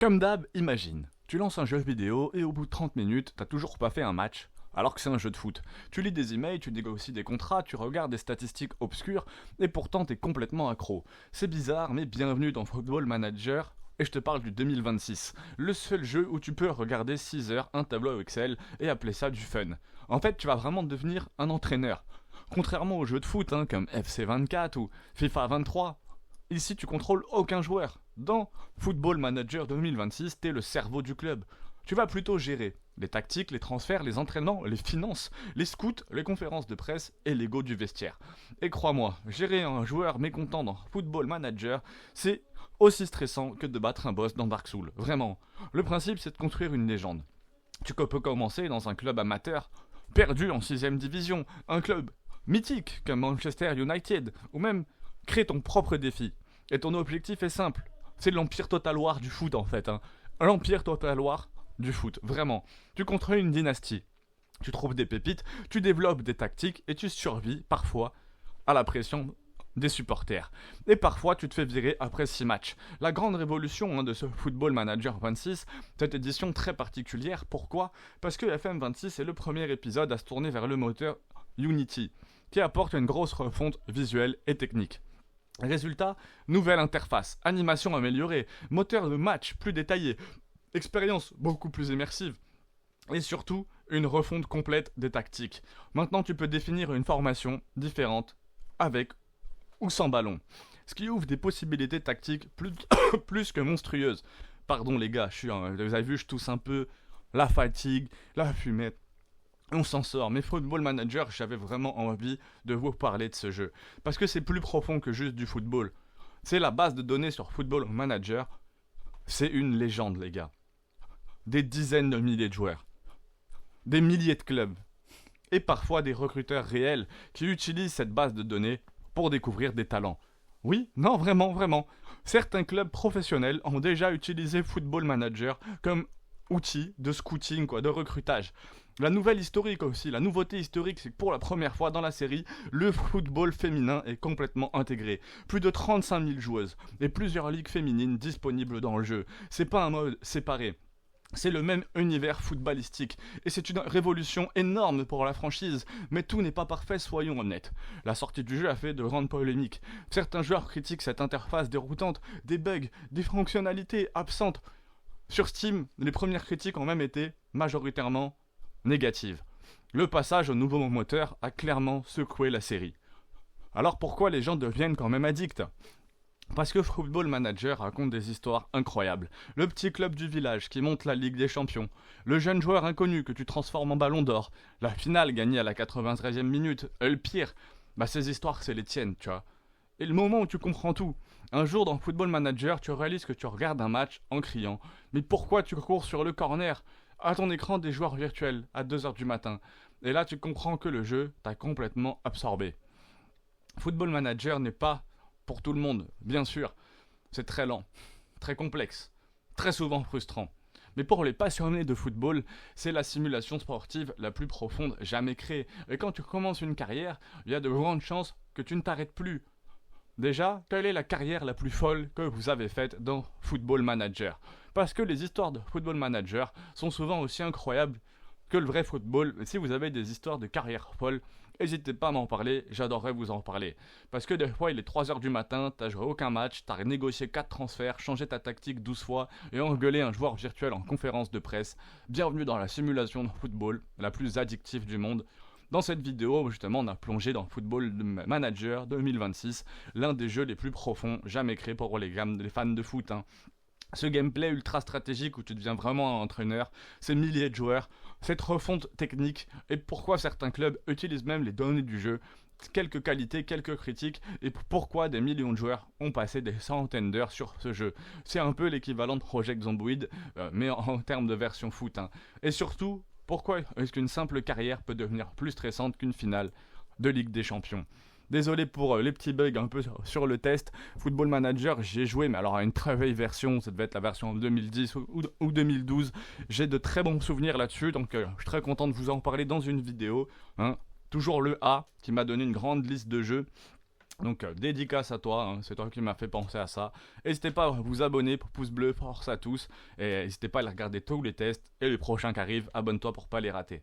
Comme d'hab, imagine, tu lances un jeu vidéo et au bout de 30 minutes, t'as toujours pas fait un match, alors que c'est un jeu de foot. Tu lis des emails, tu négocies des contrats, tu regardes des statistiques obscures, et pourtant t'es complètement accro. C'est bizarre, mais bienvenue dans Football Manager, et je te parle du 2026. Le seul jeu où tu peux regarder 6 heures un tableau Excel et appeler ça du fun. En fait, tu vas vraiment devenir un entraîneur. Contrairement aux jeux de foot, comme FC 24 ou FIFA 23, ici tu contrôles aucun joueur. Dans Football Manager 2026, t'es le cerveau du club. Tu vas plutôt gérer les tactiques, les transferts, les entraînements, les finances, les scouts, les conférences de presse et l'ego du vestiaire. Et crois-moi, gérer un joueur mécontent dans Football Manager, c'est aussi stressant que de battre un boss dans Dark Souls. Vraiment. Le principe, c'est de construire une légende. Tu peux commencer dans un club amateur, perdu en 6ème division, un club mythique comme Manchester United, ou même créer ton propre défi. Et ton objectif est simple, c'est l'Empire Total War du foot en fait. L'Empire Total War du foot, vraiment. Tu contrôles une dynastie, tu trouves des pépites, tu développes des tactiques et tu survis parfois à la pression des supporters. Et parfois tu te fais virer après 6 matchs. La grande révolution de ce Football Manager 26, cette édition très particulière, pourquoi? Parce que FM26 est le premier épisode à se tourner vers le moteur Unity, qui apporte une grosse refonte visuelle et technique. Résultat, nouvelle interface, animation améliorée, moteur de match plus détaillé, expérience beaucoup plus immersive, et surtout une refonte complète des tactiques. Maintenant tu peux définir une formation différente avec ou sans ballon, ce qui ouvre des possibilités tactiques plus que monstrueuses. Pardon les gars, vous avez vu, je tousse un peu, la fatigue, la fumette. On s'en sort, mais Football Manager, j'avais vraiment envie de vous parler de ce jeu. Parce que c'est plus profond que juste du football. C'est la base de données sur Football Manager. C'est une légende, les gars. Des dizaines de milliers de joueurs. Des milliers de clubs. Et parfois des recruteurs réels qui utilisent cette base de données pour découvrir des talents. Oui, non, vraiment, vraiment. Certains clubs professionnels ont déjà utilisé Football Manager comme outil de scouting, de recrutage. La nouvelle historique aussi, la nouveauté historique, c'est que pour la première fois dans la série, le football féminin est complètement intégré. Plus de 35 000 joueuses et plusieurs ligues féminines disponibles dans le jeu. C'est pas un mode séparé. C'est le même univers footballistique, et c'est une révolution énorme pour la franchise, mais tout n'est pas parfait, soyons honnêtes. La sortie du jeu a fait de grandes polémiques. Certains joueurs critiquent cette interface déroutante, des bugs, des fonctionnalités absentes. Sur Steam, les premières critiques ont même été majoritairement négatives. Le passage au nouveau moteur a clairement secoué la série. Alors pourquoi les gens deviennent quand même addicts ? Parce que Football Manager raconte des histoires incroyables. Le petit club du village qui monte la Ligue des Champions. Le jeune joueur inconnu que tu transformes en ballon d'or. La finale gagnée à la 93e minute. Et le pire, ces histoires c'est les tiennes, tu vois. Et le moment où tu comprends tout. Un jour dans Football Manager, tu réalises que tu regardes un match en criant. Mais pourquoi tu cours sur le corner à ton écran des joueurs virtuels à 2h du matin? Et là tu comprends que le jeu t'a complètement absorbé. Football Manager n'est pas pour tout le monde, bien sûr. C'est très lent, très complexe, très souvent frustrant. Mais pour les passionnés de football, c'est la simulation sportive la plus profonde jamais créée. Et quand tu commences une carrière, il y a de grandes chances que tu ne t'arrêtes plus. Déjà, quelle est la carrière la plus folle que vous avez faite dans Football Manager? Parce que les histoires de Football Manager sont souvent aussi incroyables que le vrai football. Et si vous avez des histoires de carrière folle, n'hésitez pas à m'en parler, j'adorerais vous en parler. Parce que des fois, il est 3h du matin, t'as joué aucun match, t'as négocié 4 transferts, changé ta tactique 12 fois et engueulé un joueur virtuel en conférence de presse. Bienvenue dans la simulation de football, la plus addictive du monde. Dans cette vidéo, justement, on a plongé dans Football Manager 2026, l'un des jeux les plus profonds jamais créés pour les fans de foot. Ce gameplay ultra stratégique où tu deviens vraiment un entraîneur, ces milliers de joueurs, cette refonte technique et pourquoi certains clubs utilisent même les données du jeu, quelques qualités, quelques critiques et pourquoi des millions de joueurs ont passé des centaines d'heures sur ce jeu. C'est un peu l'équivalent de Project Zomboid, mais en termes de version foot. Et surtout, pourquoi est-ce qu'une simple carrière peut devenir plus stressante qu'une finale de Ligue des Champions ? Désolé pour les petits bugs un peu sur le test. Football Manager, j'ai joué, mais alors à une très vieille version, ça devait être la version 2010 ou 2012. J'ai de très bons souvenirs là-dessus, donc je suis très content de vous en parler dans une vidéo. Toujours le A qui m'a donné une grande liste de jeux. Donc dédicace à toi, hein, c'est toi qui m'as fait penser à ça. N'hésitez pas à vous abonner pour pouce bleu, force à tous. Et n'hésitez pas à aller regarder tous les tests et les prochains qui arrivent, abonne-toi pour pas les rater.